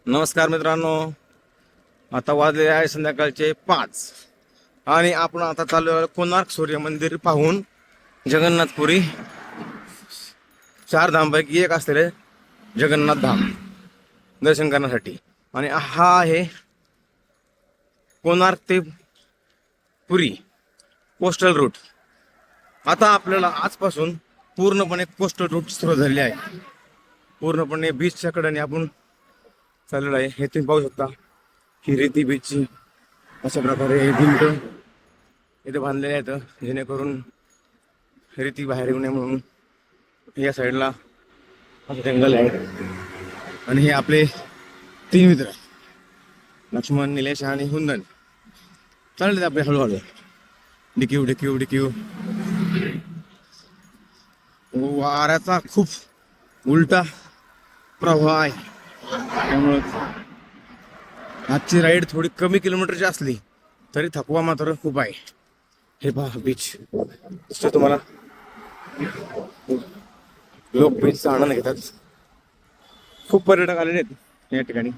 नमस्कार मित्रांनो, आता वाजले आहे संध्याकाळचे 5 आणि आपण आता चालू आहे कोणार्क सूर्य मंदिर पाहून जगन्नाथपुरी 4 धामपैकी एक असलेले जगन्नाथ धाम दर्शन करण्यासाठी. आणि हा आहे कोणार्क ते पुरी कोस्टल रूट. आता आपल्याला आजपासून पूर्णपणे कोस्टल रूट सुरू झालेले आहे. पूर्णपणे बीचच्या कडेने आपण चाललेलं आहे. हे तुम्ही पाहू शकता ही रेती बीचची अशा प्रकारे भिंत इथे बांधलेले आहेत जेणेकरून रेती बाहेर येऊ नये म्हणून. या साईडला असं जंगल आहे आणि हे आपले 3 मित्र लक्ष्मण, निलेश आणि हुंदन चालले आपले हळूहळू डिक्यू डिक्यू डिक्यू. वाऱ्याचा खूप उलटा प्रवाह आहे त्यामुळं आजची राईड थोडी कमी किलोमीटरची असली तरी थकवा मात्र खूप आहे. हे पहा बीच तुम्हाला लोक बीचचा आनंद घेतात. खूप पर्यटक आलेले आहेत या ठिकाणी.